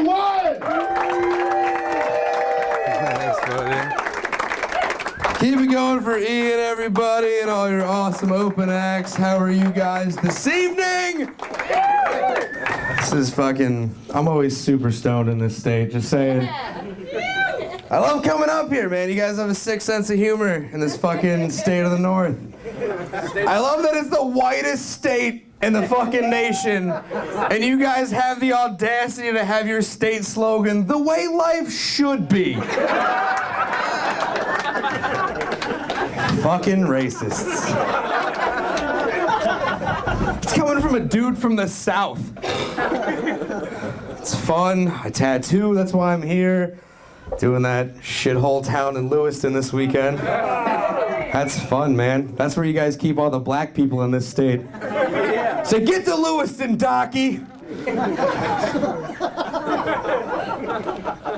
one! Thanks, buddy. Keep it going for Ian, everybody, and all your awesome open acts. How are you guys this evening? This is fucking... I'm always super stoned in this state, just saying. I love coming up here, man. You guys have a sick sense of humor in this fucking state of the North. I love that it's the whitest state in the fucking nation, and you guys have the audacity to have your state slogan, the way life should be. Fucking racists. It's coming from a dude from the South. It's fun. I tattoo, that's why I'm here. Doing that shithole town in Lewiston this weekend. That's fun, man. That's where you guys keep all the black people in this state. So get to Lewiston, Docky.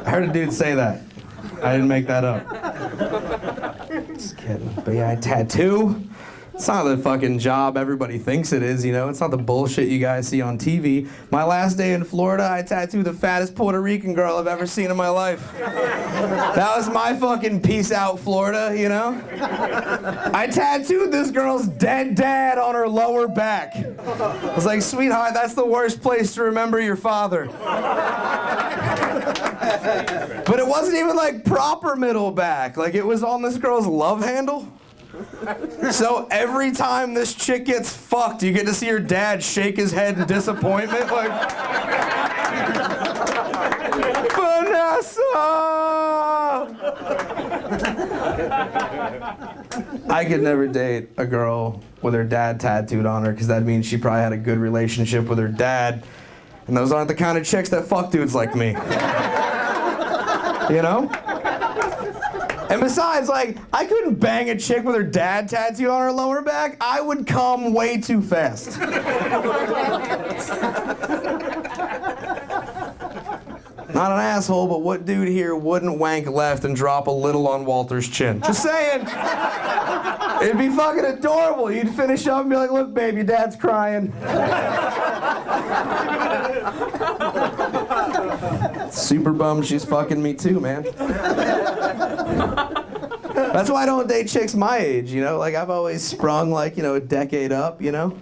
I heard a dude say that. I didn't make that up. Just kidding. But yeah, I tattoo. It's not the fucking job everybody thinks it is, you know? It's not the bullshit you guys see on TV. My last day in Florida, I tattooed the fattest Puerto Rican girl I've ever seen in my life. That was my fucking peace out, Florida, you know? I tattooed this girl's dead dad on her lower back. I was like, sweetheart, that's the worst place to remember your father. But it wasn't even like proper middle back. Like it was on this girl's love handle. So every time this chick gets fucked, you get to see her dad shake his head in disappointment, like, Vanessa! I could never date a girl with her dad tattooed on her, because that means she probably had a good relationship with her dad, and those aren't the kind of chicks that fuck dudes like me. You know? And besides, like, I couldn't bang a chick with her dad tattooed on her lower back. I would come way too fast. Not an asshole, but what dude here wouldn't wank left and drop a little on Walter's chin? Just saying. It'd be fucking adorable. You'd finish up and be like, look, babe, your dad's crying. Super bummed she's fucking me too, man. That's why I don't date chicks my age, you know? Like, I've always sprung, like, you know, a decade up, you know?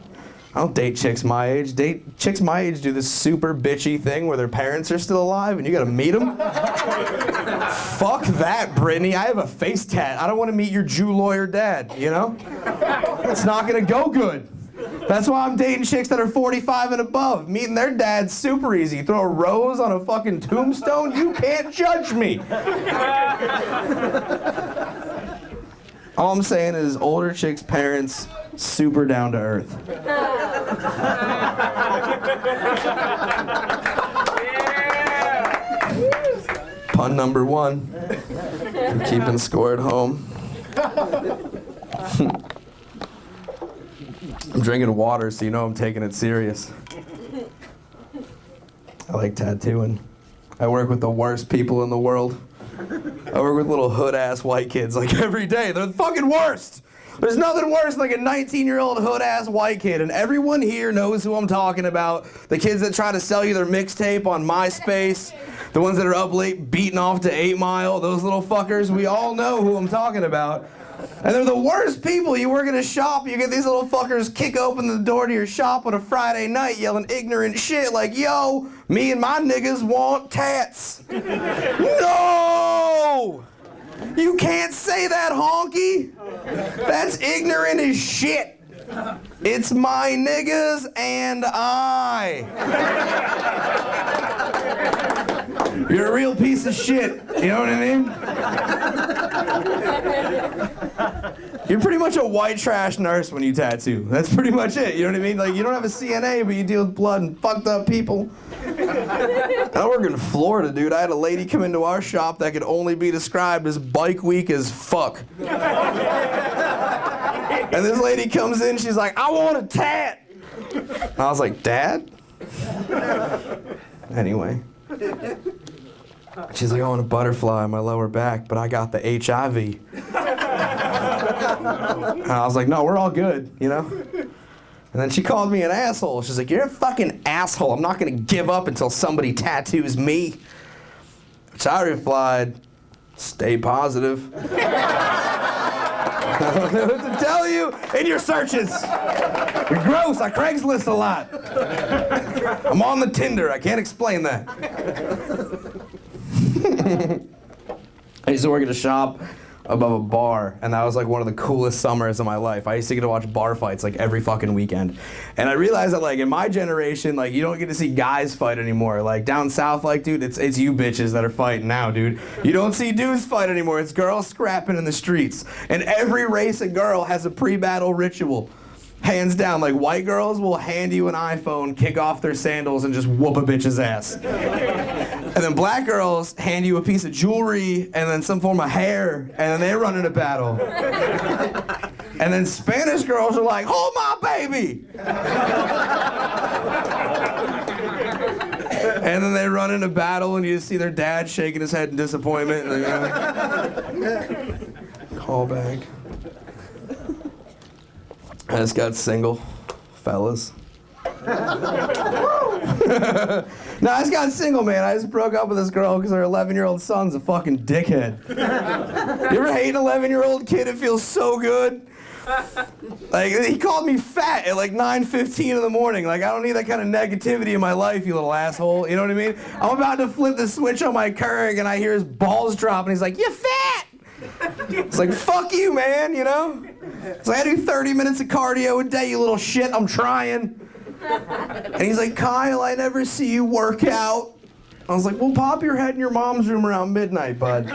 I don't date chicks my age. Chicks my age do this super bitchy thing where their parents are still alive and you gotta meet them. Fuck that, Brittany. I have a face tat. I don't want to meet your Jew lawyer dad, you know? It's not gonna go good. That's why I'm dating chicks that are 45 and above. Meeting their dad's super easy. Throw a rose on a fucking tombstone, you can't judge me. All I'm saying is older chicks' parents, super down to earth. Pun number one. For keeping score at home. I'm drinking water, so you know I'm taking it serious. I like tattooing. I work with the worst people in the world. I work with little hood-ass white kids like every day. They're the fucking worst. There's nothing worse than like a 19-year-old hood-ass white kid, and everyone here knows who I'm talking about. The kids that try to sell you their mixtape on MySpace, the ones that are up late beating off to 8 Mile, those little fuckers. We all know who I'm talking about. And they're the worst people. You work at a shop, you get these little fuckers kick open the door to your shop on a Friday night yelling ignorant shit like, yo, me and my niggas want tats. No! You can't say that, honky. That's ignorant as shit. It's my niggas and I. You're a real piece of shit. You know what I mean? You're pretty much a white trash nurse when you tattoo. That's pretty much it. You know what I mean? Like, you don't have a CNA, but you deal with blood and fucked up people. I work in Florida, dude. I had a lady come into our shop that could only be described as bike weak as fuck. And this lady comes in, she's like, I want a tat. And I was like, Dad? Anyway. She's like, I want a butterfly on my lower back, but I got the HIV. And I was like, no, we're all good, you know? And And then she called me an asshole. She's like, you're a fucking asshole. I'm not gonna give up until somebody tattoos me. Which I replied, stay positive. I don't know what to tell you in your searches. You're gross. I Craigslist a lot. I'm on the Tinder. I can't explain that. I used to work at a shop above a bar, and that was like one of the coolest summers of my life. I used to get to watch bar fights like every fucking weekend. And I realized that like in my generation, like you don't get to see guys fight anymore. Like down south, like dude, it's you bitches that are fighting now, dude. You don't see dudes fight anymore. It's girls scrapping in the streets. And every race of girl has a pre-battle ritual. Hands down, like white girls will hand you an iPhone, kick off their sandals, and just whoop a bitch's ass. And then black girls hand you a piece of jewelry and then some form of hair, and then they run into battle. And then Spanish girls are like, hold my baby! And then they run into battle, and you just see their dad shaking his head in disappointment. And call back. I just got single, fellas. No, I just got single, man. I just broke up with this girl because her 11-year-old son's a fucking dickhead. You ever hate an 11-year-old kid? It feels so good. Like, he called me fat at like 9:15 in the morning. Like, I don't need that kind of negativity in my life, you little asshole. You know what I mean? I'm about to flip the switch on my Keurig, and I hear his balls drop, and he's like, you fat! It's like, fuck you, man, you know? So I do 30 minutes of cardio a day, you little shit, I'm trying. And he's like, Kyle, I never see you work out. I was like, well, pop your head in your mom's room around midnight, bud.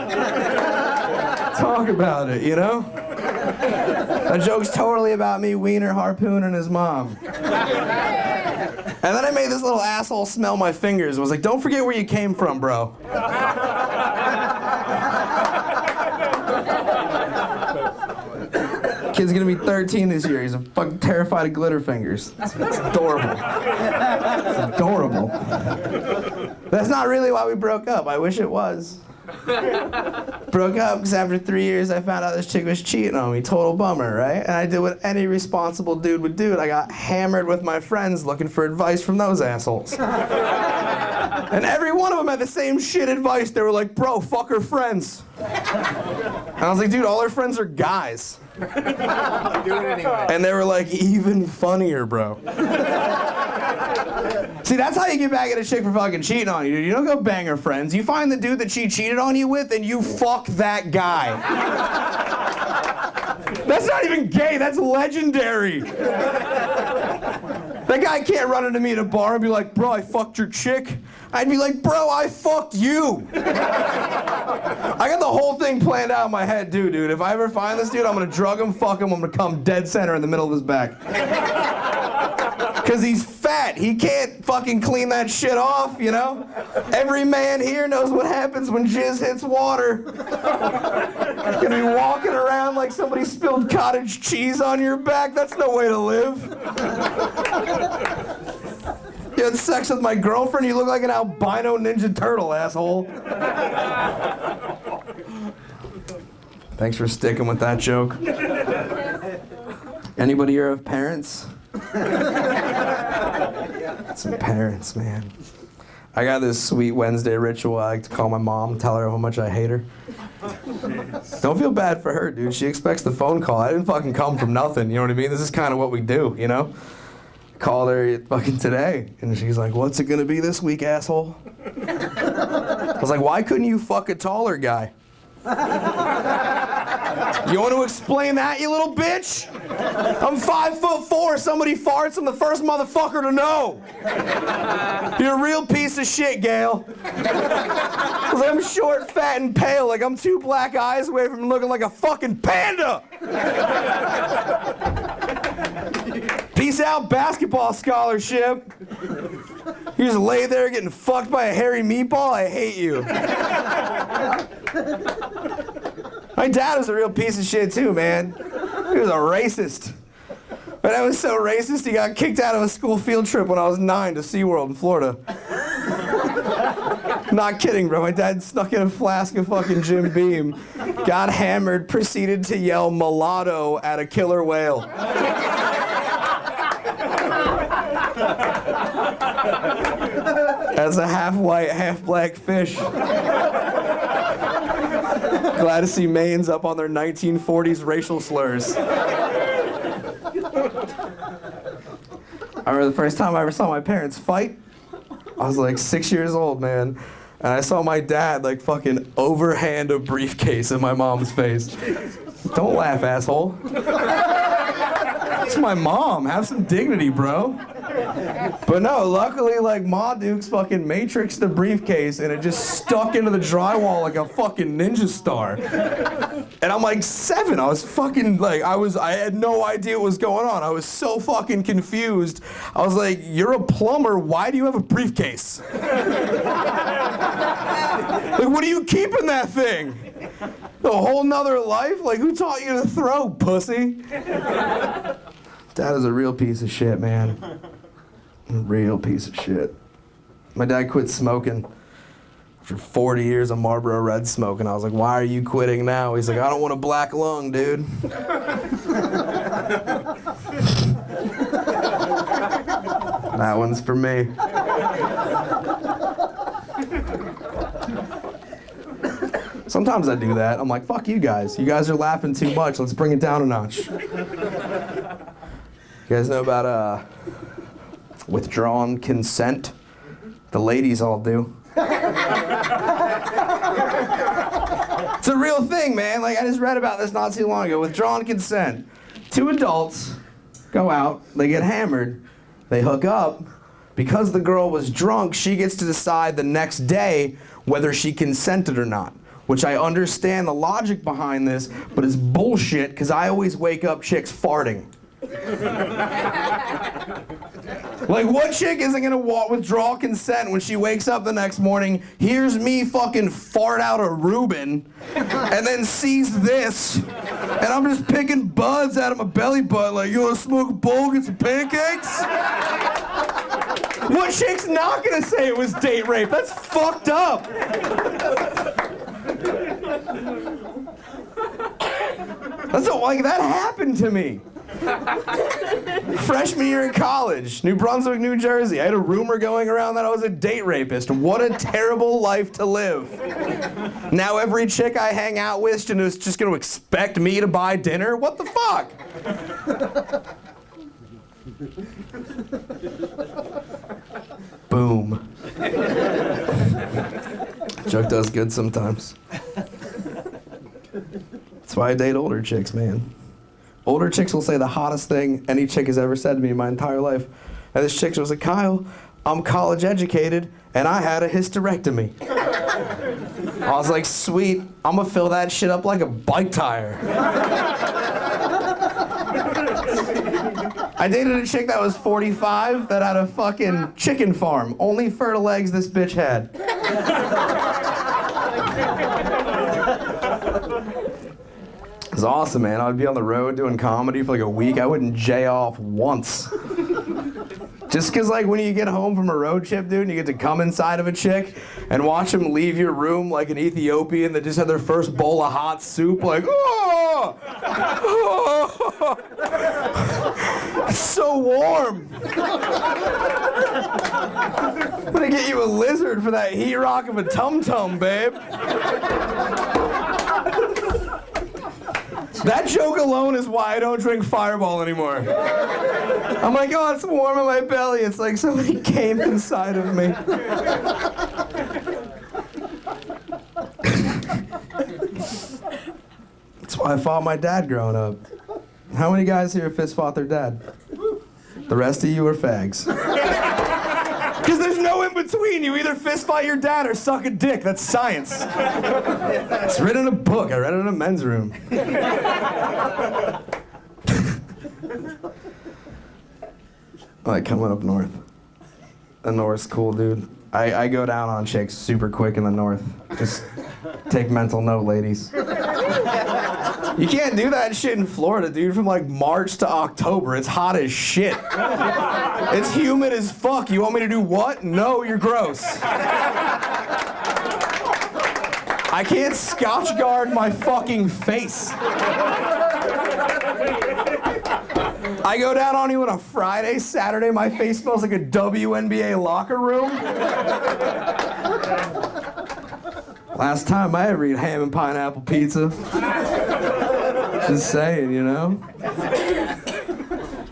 Talk about it, you know? The joke's totally about me, Wiener, Harpoon, and his mom. And then I made this little asshole smell my fingers. I was like, don't forget where you came from, bro. Kid's gonna be 13 this year. He's fucking terrified of glitter fingers. It's adorable. It's adorable. That's not really why we broke up. I wish it was. Broke up because after 3 years I found out this chick was cheating on me. Total bummer, right? And I did what any responsible dude would do. And I got hammered with my friends looking for advice from those assholes. And every one of them had the same shit advice. They were like, bro, fuck her friends. And I was like, dude, all her friends are guys. Do it anyway. And they were like, even funnier, bro. See, that's how you get back at a chick for fucking cheating on you, dude. You don't go bang her friends. You find the dude that she cheated on you with, and you fuck that guy. That's not even gay, that's legendary. That guy can't run into me at a bar and be like, bro, I fucked your chick. I'd be like, bro, I fucked you. I got the whole thing planned out in my head, dude. If I ever find this dude, I'm gonna drug him, fuck him, I'm gonna come dead center in the middle of his back. Because he's fat. He can't fucking clean that shit off, you know? Every man here knows what happens when jizz hits water. You're gonna be walking around like somebody spilled cottage cheese on your back. That's no way to live. You had sex with my girlfriend, you look like an albino Ninja Turtle, asshole. Thanks for sticking with that joke. Anybody here have parents? Some parents, man. I got this sweet Wednesday ritual. I like to call my mom, tell her how much I hate her. Don't feel bad for her, dude. She expects the phone call. I didn't fucking come from nothing, you know what I mean? This is kind of what we do, you know? Called her fucking today, and she's like, what's it gonna be this week, asshole? I was like, why couldn't you fuck a taller guy? You want to explain that, you little bitch? I'm 5'4", somebody farts, I'm the first motherfucker to know. You're a real piece of shit, Gail. Because I'm short, fat, and pale, like I'm 2 black eyes away from looking like a fucking panda. Peace out, basketball scholarship. You just lay there getting fucked by a hairy meatball? I hate you. My dad was a real piece of shit too, man. He was a racist. But I was so racist, he got kicked out of a school field trip when I was 9 to SeaWorld in Florida. Not kidding, bro. My dad snuck in a flask of fucking Jim Beam, got hammered, proceeded to yell mulatto at a killer whale. As a half white, half black fish. Glad to see Mayans up on their 1940s racial slurs. I remember the first time I ever saw my parents fight. I was like 6 years old, man. And I saw my dad like fucking overhand a briefcase in my mom's face. Don't laugh, asshole. It's my mom. Have some dignity, bro. But no, luckily, like, Ma Dukes fucking matrixed the briefcase and it just stuck into the drywall like a fucking ninja star. And I'm like 7. I was fucking, like, I had no idea what was going on. I was so fucking confused. I was like, you're a plumber, why do you have a briefcase? Like, what do you keep in that thing? A whole nother life? Like, who taught you to throw, pussy? Dad is a real piece of shit, man. A real piece of shit. My dad quit smoking after 40 years of Marlboro Red smoking. I was like, why are you quitting now? He's like, I don't want a black lung, dude. That one's for me. Sometimes I do that. I'm like, fuck you guys. You guys are laughing too much. Let's bring it down a notch. You guys know about withdrawn consent? The ladies all do. It's a real thing, man. Like, I just read about this not too long ago. Withdrawn consent. 2 adults go out, they get hammered, they hook up. Because the girl was drunk, she gets to decide the next day whether she consented or not. Which I understand the logic behind this, but it's bullshit because I always wake up chicks farting. Like, what chick isn't gonna withdraw consent when she wakes up the next morning, hears me fucking fart out a Reuben, and then sees this, and I'm just picking buds out of my belly button like, you wanna smoke a bowl, get some pancakes? What chick's not gonna say it was date rape? That's fucked up. That's like, that happened to me. Freshman year in college, New Brunswick, New Jersey. I had a rumor going around that I was a date rapist. What a terrible life to live. Now every chick I hang out with is just going to expect me to buy dinner? What the fuck? Boom. Joke does good sometimes. That's why I date older chicks, man. Older chicks will say the hottest thing any chick has ever said to me in my entire life. And this chick was like, Kyle, I'm college educated and I had a hysterectomy. I was like, sweet, I'm gonna fill that shit up like a bike tire. I dated a chick that was 45 that had a fucking chicken farm. Only fertile eggs this bitch had. It was awesome, man. I would be on the road doing comedy for like a week. I wouldn't jay off once. Just because, like, when you get home from a road trip, dude, and you get to come inside of a chick and watch them leave your room like an Ethiopian that just had their first bowl of hot soup, like, oh! Oh! It's so warm. I'm gonna get you a lizard for that heat rock of a tum-tum, babe. That joke alone is why I don't drink Fireball anymore. I'm like, oh, it's warm in my belly. It's like somebody came inside of me. That's why I fought my dad growing up. How many guys here fist fought their dad? The rest of you are fags. Because there's no in between. You either fist fight your dad or suck a dick. That's science. It's written in a book. I read it in a men's room. I like coming up north. The north's cool, dude. I go down on chicks super quick in the north. Just take mental note, ladies. You can't do that shit in Florida, dude, from like March to October. It's hot as shit. It's humid as fuck. You want me to do what? No, you're gross. I can't Scotch guard my fucking face. I go down on you on a Friday, Saturday, my face smells like a WNBA locker room. Last time I ever eat ham and pineapple pizza. Just saying, you know?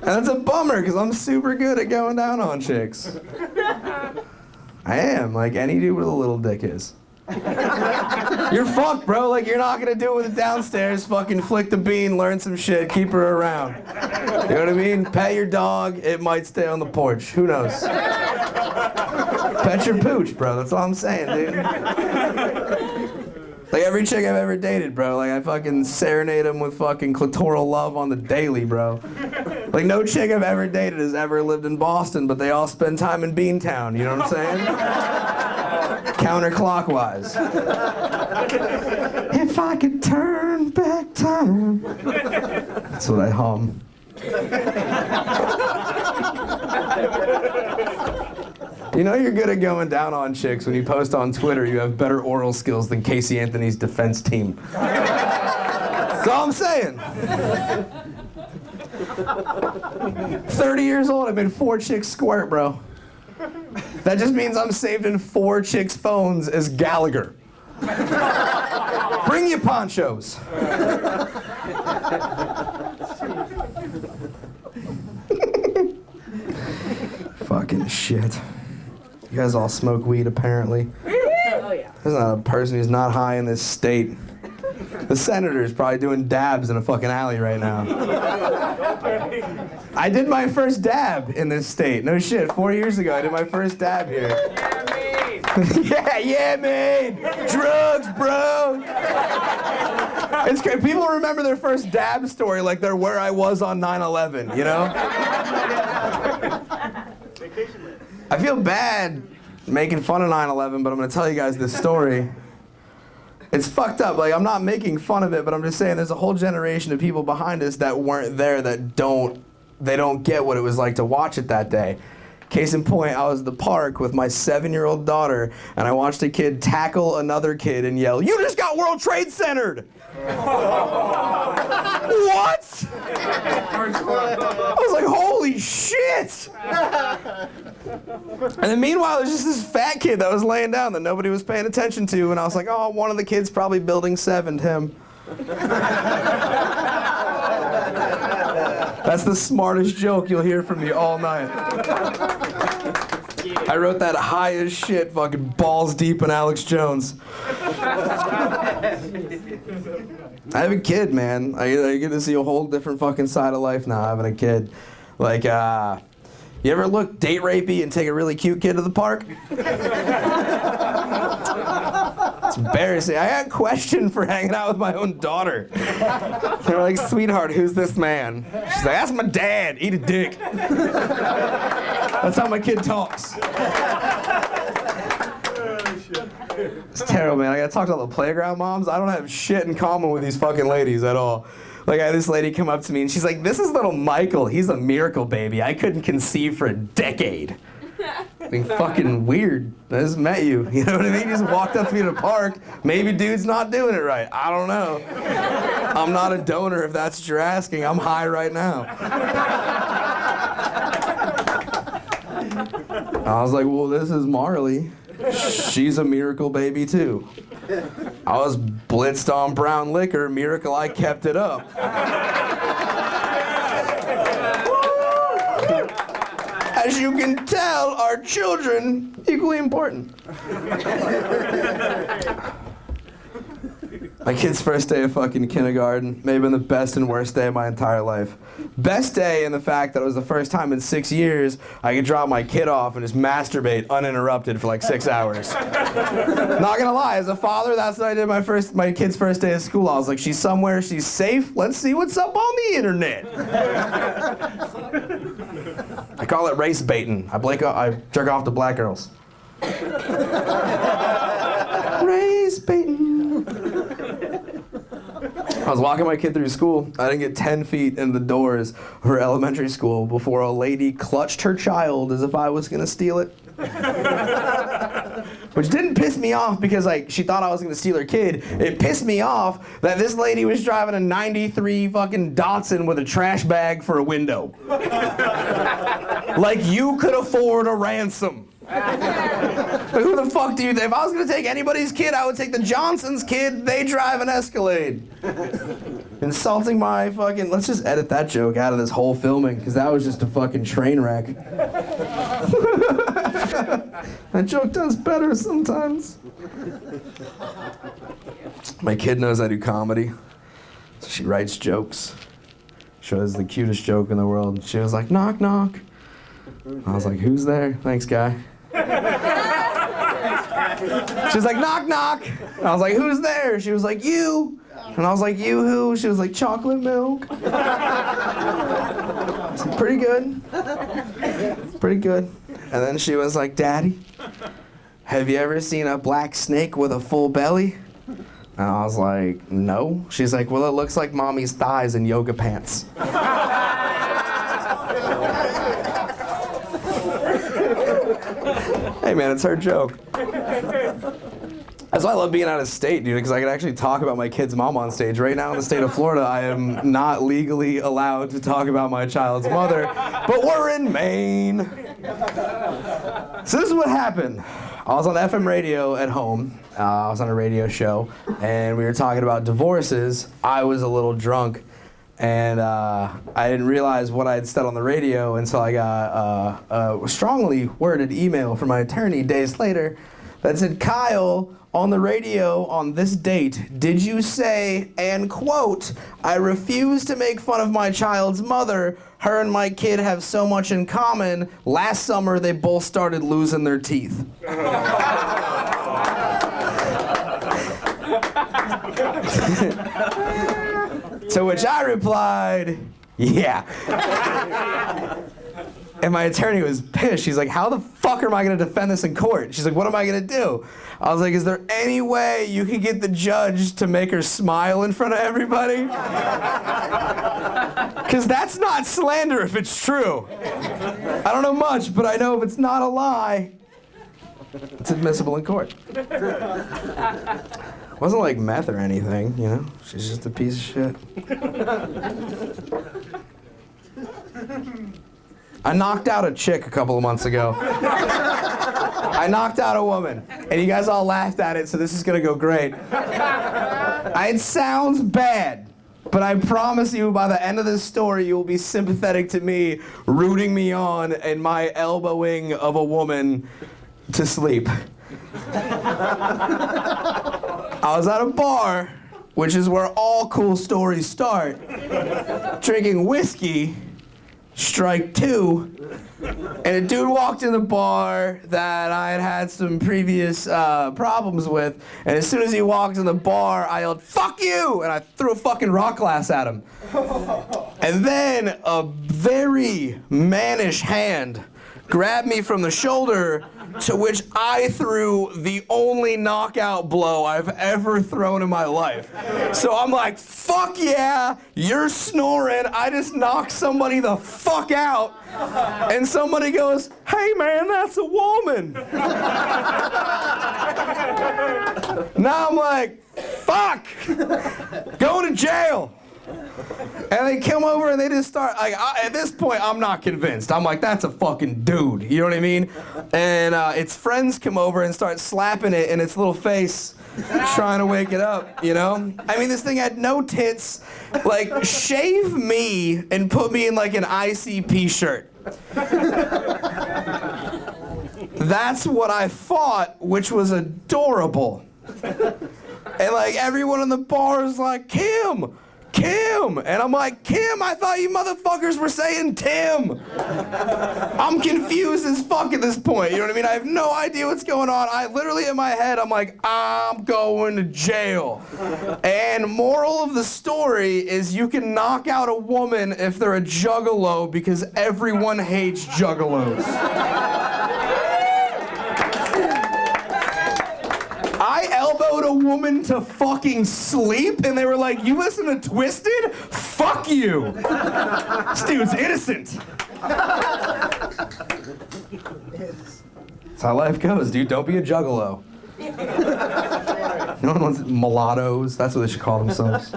And it's a bummer, because I'm super good at going down on chicks. I am, like any dude with a little dick is. You're fucked, bro. Like, you're not gonna do it with it downstairs. Fucking flick the bean, learn some shit, keep her around. You know what I mean? Pet your dog, it might stay on the porch. Who knows? Pet your pooch, bro. That's all I'm saying, dude. Like, every chick I've ever dated, bro, like, I fucking serenade them with fucking clitoral love on the daily, bro. Like, no chick I've ever dated has ever lived in Boston, but they all spend time in Beantown, you know what I'm saying? Counterclockwise. If I could turn back time. That's what I hum. You know you're good at going down on chicks when you post on Twitter you have better oral skills than Casey Anthony's defense team. That's all I'm saying. 30 years old, I've been 4 chicks squirt, bro. That just means I'm saved in 4 chicks' phones as Gallagher. Bring your ponchos. Fucking shit. You guys all smoke weed, apparently. Oh, yeah. There's not a person who's not high in this state. The senator's probably doing dabs in a fucking alley right now. I did my first dab in this state. No shit, 4 years ago I did my first dab here. Yeah, man. Drugs, bro. It's great. People remember their first dab story like they're where I was on 9/11, you know? I feel bad making fun of 9/11, but I'm gonna tell you guys this story. It's fucked up. Like, I'm not making fun of it, but I'm just saying there's a whole generation of people behind us that weren't there that don't get what it was like to watch it that day. Case in point, I was at the park with my 7-year-old daughter, and I watched a kid tackle another kid and yell, "You just got World Trade Centered!" What? I was like, holy shit! And then meanwhile, there's just this fat kid that was laying down that nobody was paying attention to, and I was like, oh, one of the kids probably building 7'd him. That's the smartest joke you'll hear from me all night. I wrote that high as shit, fucking balls deep in Alex Jones. I have a kid, man. I get to see a whole different fucking side of life now having a kid. Like, you ever look date rapey and take a really cute kid to the park? It's embarrassing. I got questioned for hanging out with my own daughter. They were like, sweetheart, who's this man? She's like, that's my dad. Eat a dick. That's how my kid talks. It's terrible, man. I gotta talk to all the playground moms. I don't have shit in common with these fucking ladies at all. Like, I had this lady come up to me and she's like, this is little Michael. He's a miracle baby. I couldn't conceive for a decade. I mean, fucking weird. I just met you. You know what I mean? You just walked up to me in a park. Maybe dude's not doing it right. I don't know. I'm not a donor if that's what you're asking. I'm high right now. I was like, well, this is Marley. She's a miracle baby too. I was blitzed on brown liquor. Miracle I kept it up. As you can tell, our children equally important. My kid's first day of fucking kindergarten may have been the best and worst day of my entire life. Best day in the fact that it was the first time in 6 years I could drop my kid off and just masturbate uninterrupted for like 6 hours. Not gonna lie, as a father, that's what I did my kid's first day of school. I was like, she's somewhere, she's safe, let's see what's up on the internet. I call it race baiting. I jerk off to black girls. Race baiting. I was walking my kid through school. I didn't get 10 feet in the doors of her elementary school before a lady clutched her child as if I was gonna steal it. Which didn't piss me off because like she thought I was gonna steal her kid. It pissed me off that this lady was driving a 93 fucking Datsun with a trash bag for a window. Like you could afford a ransom. Like, who the fuck do you think? If I was gonna take anybody's kid, I would take the Johnson's kid. They drive an Escalade. Insulting my fucking... Let's just edit that joke out of this whole filming, because that was just a fucking train wreck. That joke does better sometimes. My kid knows I do comedy, so she writes jokes. She was the cutest joke in the world. She was like, knock, knock. I was like, who's there? Thanks, guy. She was like, knock, knock. And I was like, who's there? She was like, you. And I was like, you who? She was like, chocolate milk. I was like, pretty good. Pretty good. And then she was like, Daddy, have you ever seen a black snake with a full belly? And I was like, no. She's like, well, it looks like mommy's thighs in yoga pants. Hey man, it's her joke. That's why I love being out of state, dude, because I can actually talk about my kid's mom on stage. Right now in the state of Florida, I am not legally allowed to talk about my child's mother, but we're in Maine. So this is what happened. I was on FM radio at home. I was on a radio show, and we were talking about divorces. I was a little drunk, and I didn't realize what I had said on the radio until I got a strongly worded email from my attorney days later that said, Kyle, on the radio on this date, did you say, and quote, I refuse to make fun of my child's mother. Her and my kid have so much in common. Last summer, they both started losing their teeth. To which I replied, yeah. And my attorney was pissed. She's like, how the fuck am I going to defend this in court? She's like, what am I going to do? I was like, is there any way you can get the judge to make her smile in front of everybody? Because that's not slander if it's true. I don't know much, but I know if it's not a lie, it's admissible in court. It wasn't like meth or anything, you know? She's just a piece of shit. I knocked out a chick a couple of months ago. I knocked out a woman, and you guys all laughed at it, so this is gonna go great. It sounds bad, but I promise you by the end of this story, you will be sympathetic to me, rooting me on, and my elbowing of a woman to sleep. I was at a bar, which is where all cool stories start, drinking whiskey, strike two, and a dude walked in the bar that I had some previous problems with, and as soon as he walked in the bar, I yelled, fuck you, and I threw a fucking rock glass at him. And then a very mannish hand grabbed me from the shoulder, to which I threw the only knockout blow I've ever thrown in my life. So I'm like, fuck yeah, you're snoring, I just knocked somebody the fuck out, and somebody goes, hey man, that's a woman. Now I'm like, fuck, going to jail. And they come over and they just start, like, at this point, I'm not convinced. I'm like, that's a fucking dude, you know what I mean? And its friends come over and start slapping it in its little face, trying to wake it up, you know? I mean, this thing had no tits. Like, shave me and put me in, like, an ICP shirt. That's what I thought, which was adorable. And, like, everyone in the bar is like, Kim! Kim! And I'm like, Kim, I thought you motherfuckers were saying Tim! I'm confused as fuck at this point, you know what I mean? I have no idea what's going on. I literally, in my head, I'm like, I'm going to jail. And moral of the story is you can knock out a woman if they're a juggalo because everyone hates juggalos. I elbowed a woman to fucking sleep, and they were like, you listen to Twisted? Fuck you. This dude's innocent. That's how life goes, dude. Don't be a juggalo. No one wants mulattoes. That's what they should call themselves.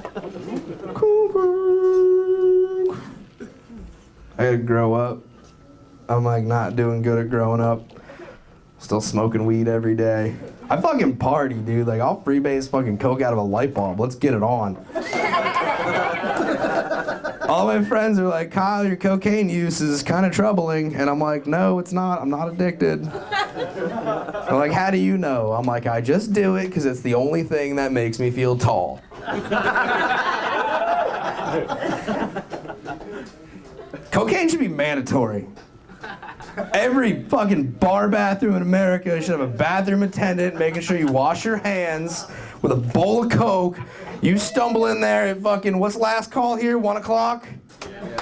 I gotta grow up. I'm like not doing good at growing up. Still smoking weed every day. I fucking party, dude. Like I'll freebase fucking coke out of a light bulb. Let's get it on. All my friends are like, Kyle, your cocaine use is kind of troubling. And I'm like, no, it's not. I'm not addicted. They're like, how do you know? I'm like, I just do it because it's the only thing that makes me feel tall. Cocaine should be mandatory. Every fucking bar bathroom in America should have a bathroom attendant making sure you wash your hands with a bowl of Coke. You stumble in there at fucking, what's last call here, 1 o'clock?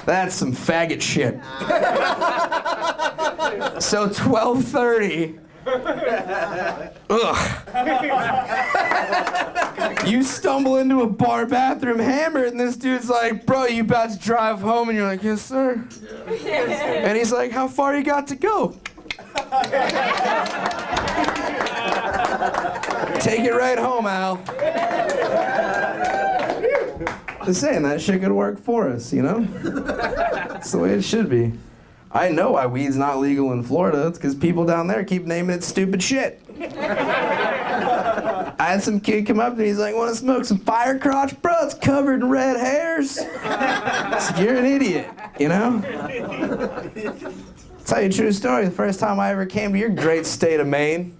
That's some faggot shit. So 12:30. Ugh. You stumble into a bar bathroom hammered and this dude's like, bro, you about to drive home? And you're like, yes, sir. And he's like, how far you got to go? Take it right home, Al. Just saying, that shit could work for us, you know? That's the way it should be. I know why weed's not legal in Florida. It's because people down there keep naming it stupid shit. I had some kid come up and he's like, want to smoke some fire crotch? Bro, it's covered in red hairs. So you're an idiot, you know? I'll tell you a true story. The first time I ever came to your great state of Maine,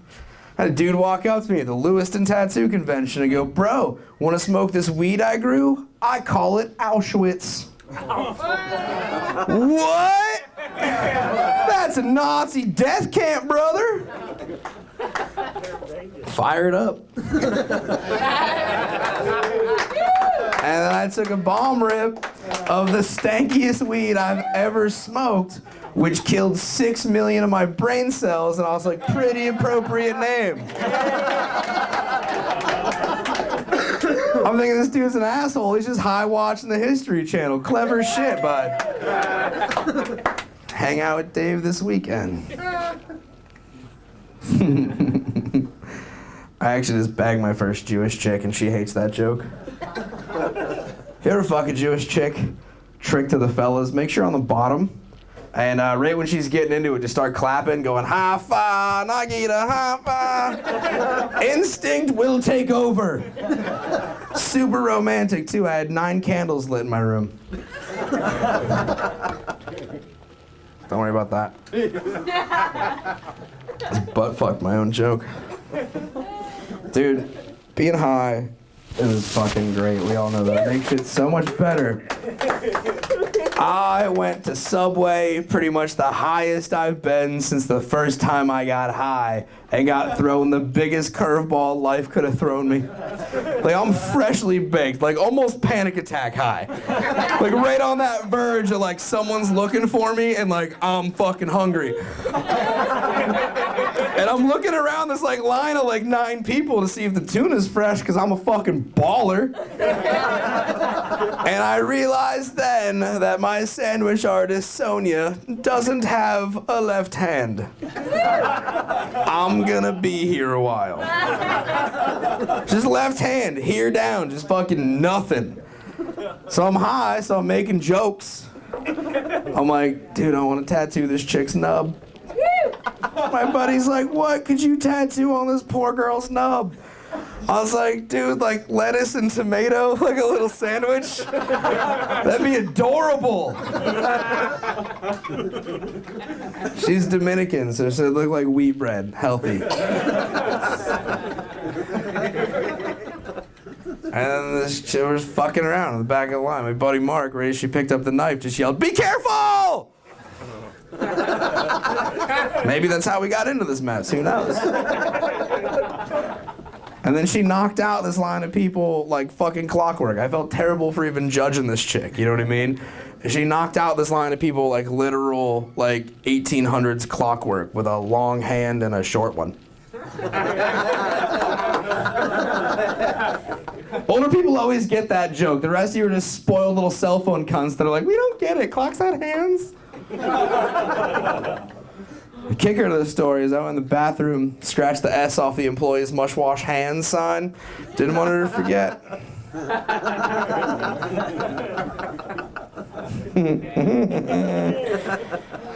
I had a dude walk up to me at the Lewiston Tattoo Convention and go, bro, want to smoke this weed I grew? I call it Auschwitz. What? That's a Nazi death camp, brother. Fired up. And then I took a bomb rip of the stankiest weed I've ever smoked, which killed 6 million of my brain cells, and I was like, pretty appropriate name. I'm thinking this dude's an asshole. He's just high watching the History Channel. Clever shit, bud. Hang out with Dave this weekend. I actually just bagged my first Jewish chick and she hates that joke. If you ever fuck a Jewish chick, trick to the fellas, make sure on the bottom, and right when she's getting into it, just start clapping, going, ha-fa, Nagita, ha-fa. Instinct will take over. Super romantic, too. I had 9 candles lit in my room. Don't worry about that. Just butt fucked my own joke. Dude, being high is fucking great. We all know that. It makes shit so much better. I went to Subway, pretty much the highest I've been since the first time I got high, and got thrown the biggest curveball life could have thrown me. Like, I'm freshly baked, like almost panic attack high. Like right on that verge of like someone's looking for me and like I'm fucking hungry. And I'm looking around this like line of like 9 people to see if the tuna's fresh because I'm a fucking baller. And I realized then that my sandwich artist, Sonia, doesn't have a left hand. I'm gonna be here a while. Just left hand, here down, just fucking nothing. So I'm high, so I'm making jokes. I'm like, dude, I want to tattoo this chick's nub. My buddy's like, what could you tattoo on this poor girl's nub? I was like, dude, like lettuce and tomato, like a little sandwich? That'd be adorable. She's Dominican, so it looked like wheat bread, healthy. And then this chick was fucking around in the back of the line. My buddy Mark, right as she picked up the knife, just yelled, be careful! Maybe that's how we got into this mess, who knows? And then she knocked out this line of people like fucking clockwork. I felt terrible for even judging this chick, you know what I mean? She knocked out this line of people like literal like 1800s clockwork with a long hand and a short one. Older people always get that joke. The rest of you are just spoiled little cell phone cunts that are like, we don't get it, clocks had hands. The kicker to the story is I went in the bathroom, scratched the S off the employee's must wash hands sign. Didn't want her to forget.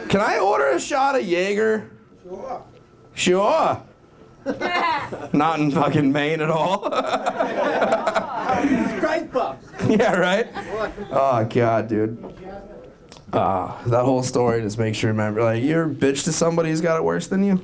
Can I order a shot of Jaeger? Sure. Not in fucking Maine at all. Yeah, right? Oh, God, dude. That whole story just makes you remember, like, you're a bitch to somebody who's got it worse than you.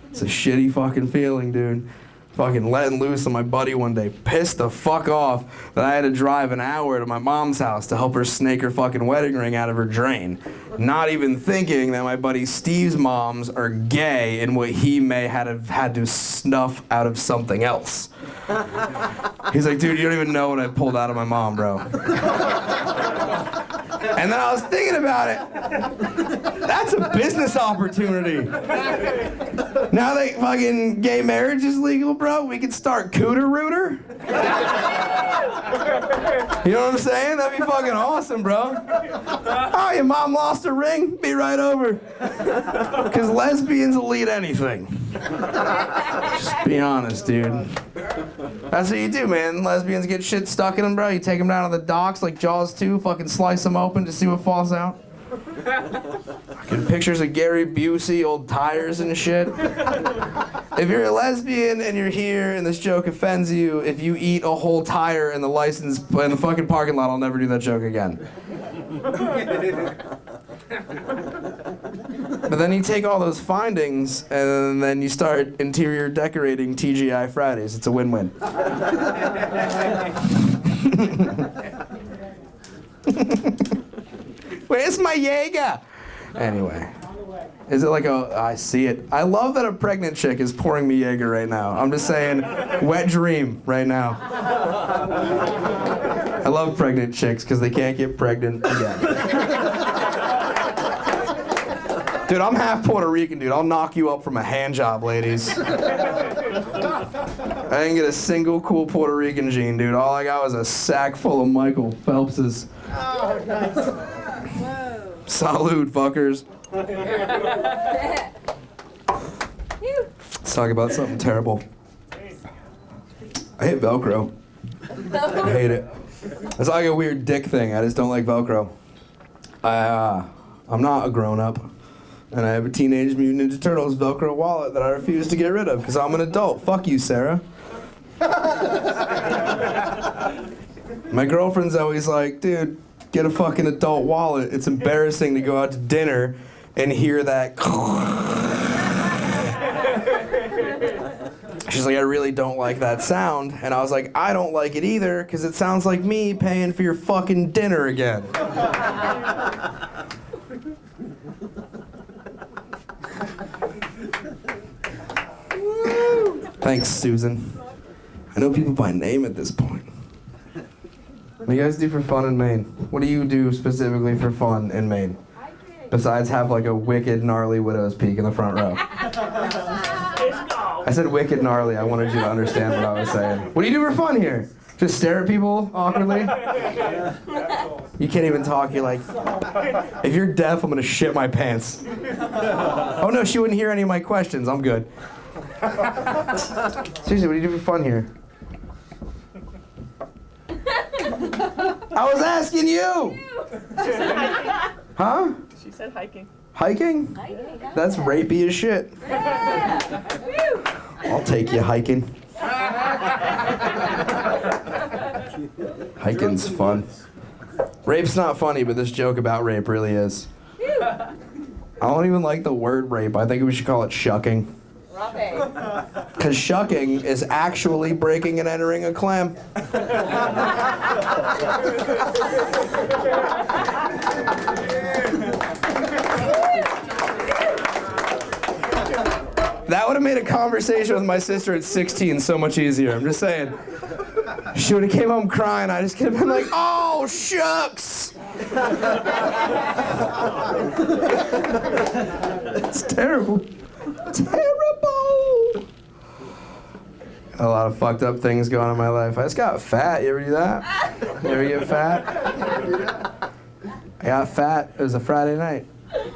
It's a shitty fucking feeling, dude. Fucking letting loose on my buddy one day, pissed the fuck off that I had to drive an hour to my mom's house to help her snake her fucking wedding ring out of her drain. Not even thinking that my buddy Steve's moms are gay and what he may have had to snuff out of something else. He's like, dude, you don't even know what I pulled out of my mom, bro. And then I was thinking about it. That's a business opportunity. Now that fucking gay marriage is legal, bro, we could start Cooter Rooter. You know what I'm saying? That'd be fucking awesome, bro. Oh, your mom lost a ring? Be right over. Because lesbians will eat anything. Just be honest, dude. That's what you do, man. Lesbians get shit stuck in them, bro. You take them down to the docks like Jaws 2, fucking slice them open to see what falls out. Fucking pictures of Gary Busey, old tires and shit. If you're a lesbian and you're here and this joke offends you, if you eat a whole tire in the fucking parking lot, I'll never do that joke again. But then you take all those findings and then you start interior decorating TGI Fridays. It's a win-win. Where's my Jaeger? Anyway. Is it like I see it. I love that a pregnant chick is pouring me Jaeger right now. I'm just saying, wet dream right now. I love pregnant chicks because they can't get pregnant again. Dude, I'm half Puerto Rican, dude. I'll knock you up from a hand job, ladies. I didn't get a single cool Puerto Rican gene, dude. All I got was a sack full of Michael Phelps's. Oh, nice. Whoa. Salute, fuckers. Let's talk about something terrible. I hate Velcro. I hate it. It's like a weird dick thing. I just don't like Velcro. I'm not a grown-up. And I have a Teenage Mutant Ninja Turtles Velcro wallet that I refuse to get rid of because I'm an adult. Fuck you, Sarah. My girlfriend's always like, dude, get a fucking adult wallet. It's embarrassing to go out to dinner and hear that. She's like, I really don't like that sound. And I was like, I don't like it either because it sounds like me paying for your fucking dinner again. Thanks, Susan. I know people by name at this point. What do you guys do for fun in Maine? What do you do specifically for fun in Maine? Besides have like a wicked gnarly widow's peak in the front row. I said wicked gnarly. I wanted you to understand what I was saying. What do you do for fun here? Just stare at people awkwardly? You can't even talk. You're like, if you're deaf, I'm gonna shit my pants. Oh no, she wouldn't hear any of my questions. I'm good. Seriously, what do you do for fun here? I was asking you! She said hiking. Huh? She said hiking. Hiking? Yeah. That's rapey as shit. I'll take you hiking. Hiking's fun. Rape's not funny, but this joke about rape really is. I don't even like the word rape. I think we should call it shucking. Because shucking is actually breaking and entering a clam. That would have made a conversation with my sister at 16 so much easier. I'm just saying. She would have came home crying. I just could have been like, oh, shucks. It's terrible. Terrible. A lot of fucked up things going on in my life. I just got fat. You ever do that? You ever get fat? I got fat. It was a Friday night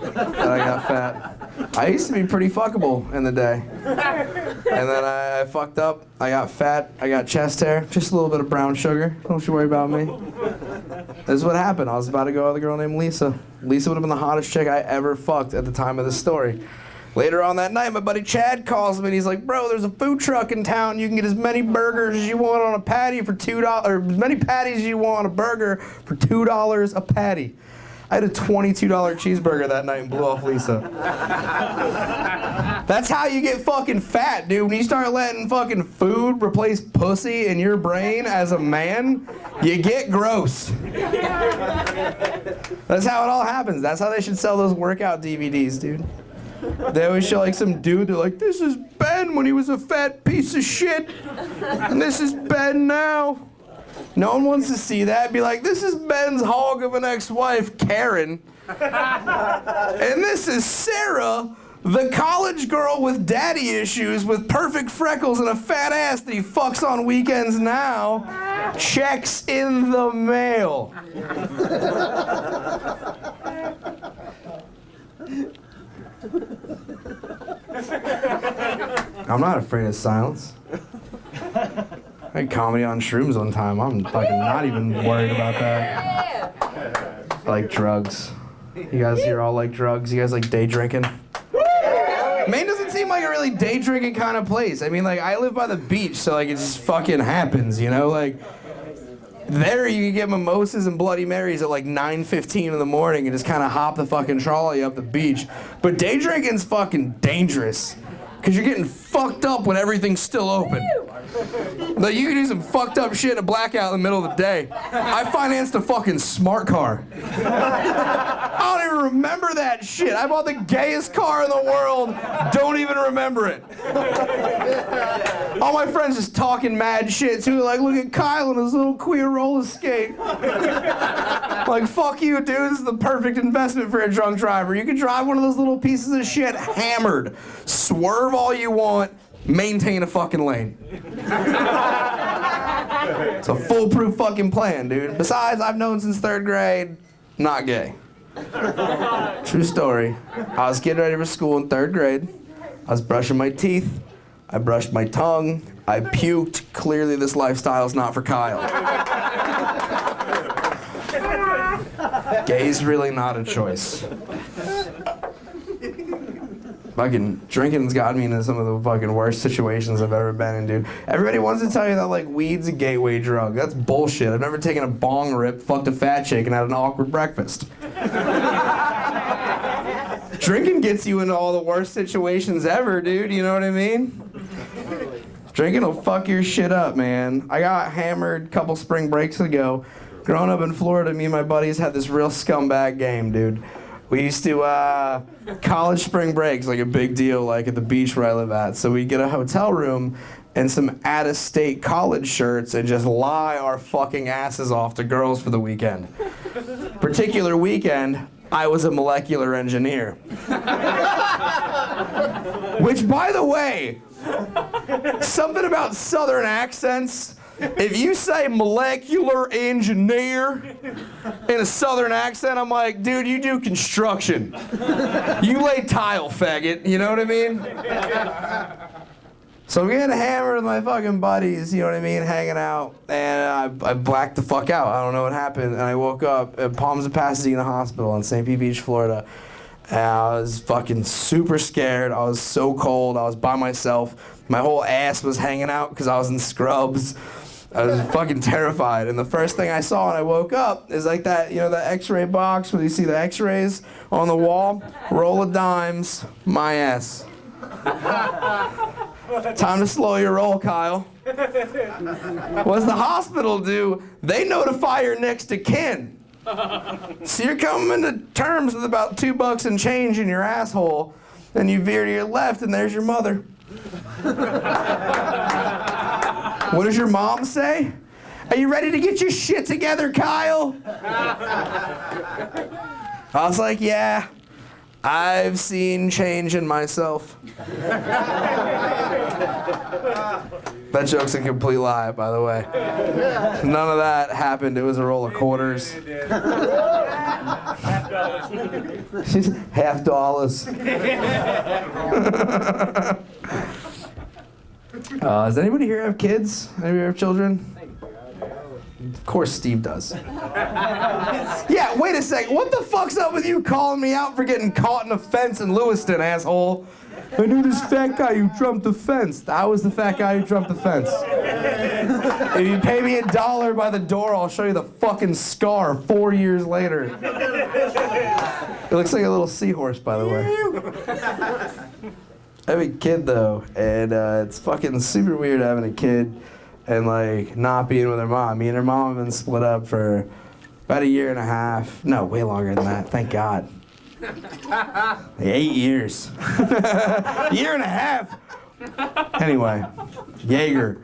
that I got fat. I used to be pretty fuckable in the day. And then I fucked up. I got fat. I got chest hair. Just a little bit of brown sugar. Don't you worry about me. This is what happened. I was about to go with a girl named Lisa. Lisa would have been the hottest chick I ever fucked at the time of this story. Later on that night, my buddy Chad calls me and he's like, bro, there's a food truck in town. You can get as many burgers as you want on a patty for $2, or as many patties as you want on a burger for $2 a patty. I had a $22 cheeseburger that night and blew off Lisa. That's how you get fucking fat, dude. When you start letting fucking food replace pussy in your brain as a man, you get gross. That's how it all happens. That's how they should sell those workout DVDs, dude. They always show like some dude, they're like, this is Ben when he was a fat piece of shit, and this is Ben now. No one wants to see that. Be like, this is Ben's hog of an ex-wife, Karen. And this is Sarah, the college girl with daddy issues, with perfect freckles and a fat ass that he fucks on weekends now. Checks in the mail. I'm not afraid of silence. I had comedy on shrooms one time. I'm fucking not even worried about that. I like drugs. You guys here all like drugs? You guys like day drinking? Maine doesn't seem like a really day drinking kind of place. I mean, like, I live by the beach, so like it just fucking happens, you know? Like, there you can get mimosas and Bloody Marys at like 9:15 in the morning and just kind of hop the fucking trolley up the beach. But day drinking's fucking dangerous, because you're getting fucked up when everything's still open. Like, you can do some fucked up shit in a blackout in the middle of the day. I financed a fucking smart car. I don't even remember that shit. I bought the gayest car in the world. Don't even remember it. All my friends just talking mad shit too. Like, look at Kyle and his little queer roller skate. Like, fuck you, dude. This is the perfect investment for a drunk driver. You can drive one of those little pieces of shit hammered. Swerve all you want. Maintain a fucking lane. It's a foolproof fucking plan, dude. Besides, I've known since 3rd grade, not gay. True story. I was getting ready for school in 3rd grade. I was brushing my teeth. I brushed my tongue. I puked. Clearly this lifestyle's not for Kyle. Gay's really not a choice. Fucking drinking's got me into some of the fucking worst situations I've ever been in, dude. Everybody wants to tell you that, like, weed's a gateway drug. That's bullshit. I've never taken a bong rip, fucked a fat chick, and had an awkward breakfast. Drinking gets you into all the worst situations ever, dude. You know what I mean? Drinking will fuck your shit up, man. I got hammered a couple spring breaks ago. Growing up in Florida, me and my buddies had this real scumbag game, dude. We used to, college spring breaks, like a big deal, like at the beach where I live at. So we'd get a hotel room and some out-of-state college shirts and just lie our fucking asses off to girls for the weekend. Particular weekend, I was a molecular engineer. Which, by the way, something about Southern accents. If you say molecular engineer in a Southern accent, I'm like, dude, you do construction. You lay tile, faggot. You know what I mean? So I'm getting hammered with my fucking buddies, you know what I mean, hanging out, and I blacked the fuck out. I don't know what happened, and I woke up at Palms of Pasadena Hospital in St. Pete Beach, Florida. And I was fucking super scared. I was so cold. I was by myself. My whole ass was hanging out because I was in scrubs. I was fucking terrified. And the first thing I saw when I woke up is like that, you know, that x-ray box where you see the x-rays on the wall. Roll of dimes, my ass. Time to slow your roll, Kyle. What does the hospital do? They notify your next of kin. So you're coming to terms with about $2 and change in your asshole, then you veer to your left and there's your mother. What does your mom say? Are you ready to get your shit together, Kyle? I was like, yeah, I've seen change in myself. That joke's a complete lie, by the way. None of that happened. It was a roll of quarters. She's $50. Does anybody here have kids? Anybody here have children? Of course Steve does. Yeah, wait a sec. What the fuck's up with you calling me out for getting caught in a fence in Lewiston, asshole? I knew this fat guy who jumped the fence. I was the fat guy who jumped the fence. If you pay me $1 by the door, I'll show you the fucking scar 4 years later. It looks like a little seahorse, by the way. I have a kid, though, and it's fucking super weird having a kid and, like, not being with her mom. Me and her mom have been split up for about 1.5 years. No, way longer than that, thank God. 8 years. 1.5 years. Anyway, Jaeger.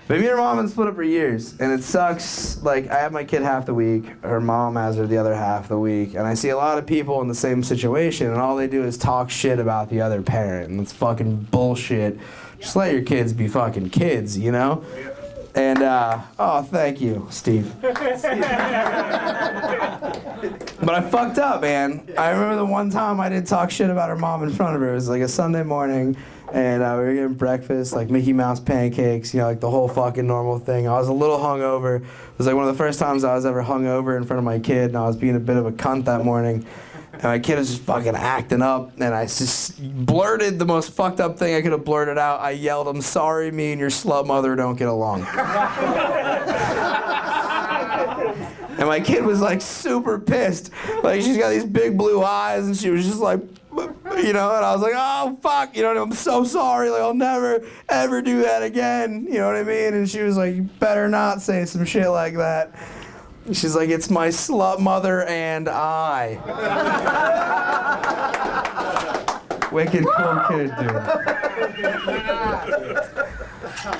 But me and her mom have been split up for years, and it sucks. Like, I have my kid half the week, her mom has her the other half the week, and I see a lot of people in the same situation, and all they do is talk shit about the other parent, and it's fucking bullshit. Just let your kids be fucking kids, you know? And, oh, thank you, Steve. But I fucked up, man. I remember the one time I did talk shit about her mom in front of her. It was like a Sunday morning, and we were getting breakfast, like Mickey Mouse pancakes, you know, like the whole fucking normal thing. I was a little hungover. It was like one of the first times I was ever hungover in front of my kid, and I was being a bit of a cunt that morning. And my kid was just fucking acting up, and I just blurted the most fucked up thing I could have blurted out. I yelled, "I'm sorry, me and your slut mother don't get along." And my kid was like super pissed. Like, she's got these big blue eyes, and she was just like, you know, and I was like, oh, fuck, you know, I'm so sorry. Like, I'll never, ever do that again. You know what I mean? And she was like, you better not say some shit like that. She's like, it's my slut mother and I. Wicked cool kid, dude.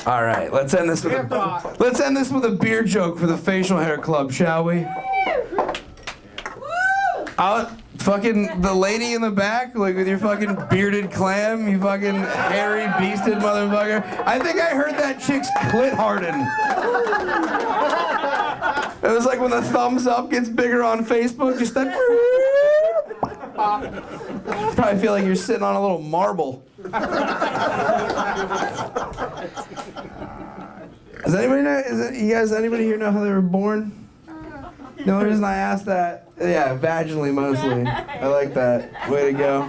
All right, let's end this with a beer joke for the facial hair club, shall we? Fucking the lady in the back, like with your fucking bearded clam, you fucking hairy beasted motherfucker. I think I heard that chick's clit harden. It was like when the thumbs up gets bigger on Facebook, just that. Probably feel like you're sitting on a little marble. Does anybody know? Anybody here know how they were born? The only reason I asked that, yeah, vaginally mostly. I like that. Way to go.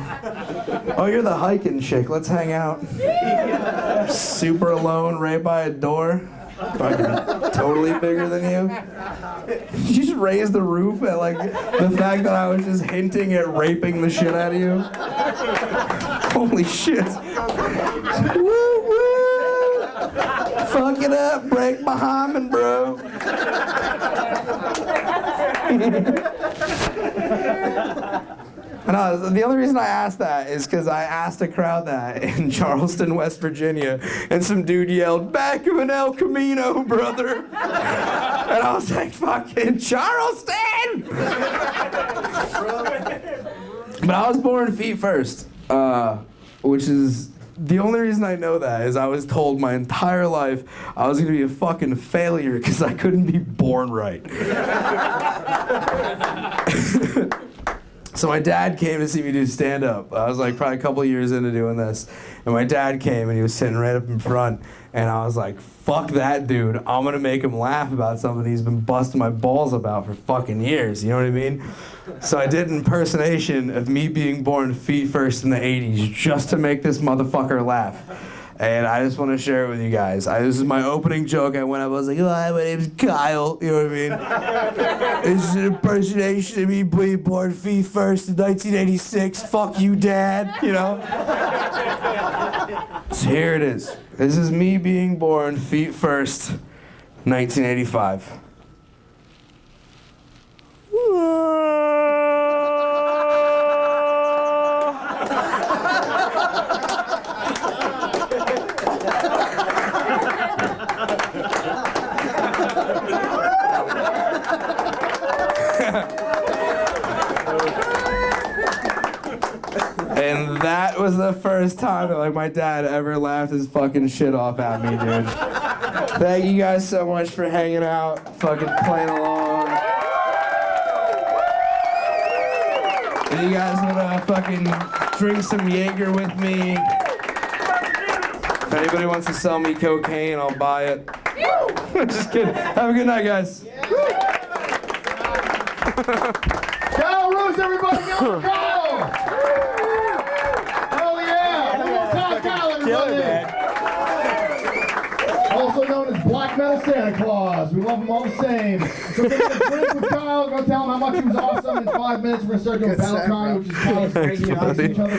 Oh, you're the hiking chick. Let's hang out. Super alone, right by a door. Fucking totally bigger than you. You just raised the roof at like the fact that I was just hinting at raping the shit out of you. Holy shit. Woo woo. Fuck it up, break my hymen, bro. No, the only reason I asked that is because I asked a crowd that in Charleston, West Virginia, and some dude yelled, "Back of an El Camino, brother!" And I was like, fucking Charleston! But I was born feet first, which is the only reason I know that is I was told my entire life I was going to be a fucking failure because I couldn't be born right. So my dad came to see me do stand-up. I was like probably a couple of years into doing this. And my dad came and he was sitting right up in front. And I was like, fuck that dude. I'm going to make him laugh about something he's been busting my balls about for fucking years. You know what I mean? So I did an impersonation of me being born feet first in the 80s just to make this motherfucker laugh. And I just want to share it with you guys. This is my opening joke. I went up, I was like, hi, my name's Kyle. You know what I mean? This is an impersonation of me being born feet first in 1986. Fuck you, Dad. You know? So here it is. This is me being born feet first, 1985. And that was the first time that like my dad ever laughed his fucking shit off at me, dude. Thank you guys so much for hanging out, fucking playing along. If you guys wanna fucking drink some Jaeger with me, if anybody wants to sell me cocaine, I'll buy it. Just kidding. Have a good night, guys. Go, Ruse, everybody, go! Hell yeah! One more time, Kyle, everybody! Also known as Black Metal Santa Claus. We love him all the same. So take a drink with Kyle, go tell him how much he was awesome. In 5 minutes, we're going to start doing battle crying, which is Kyle's crazy. Each other.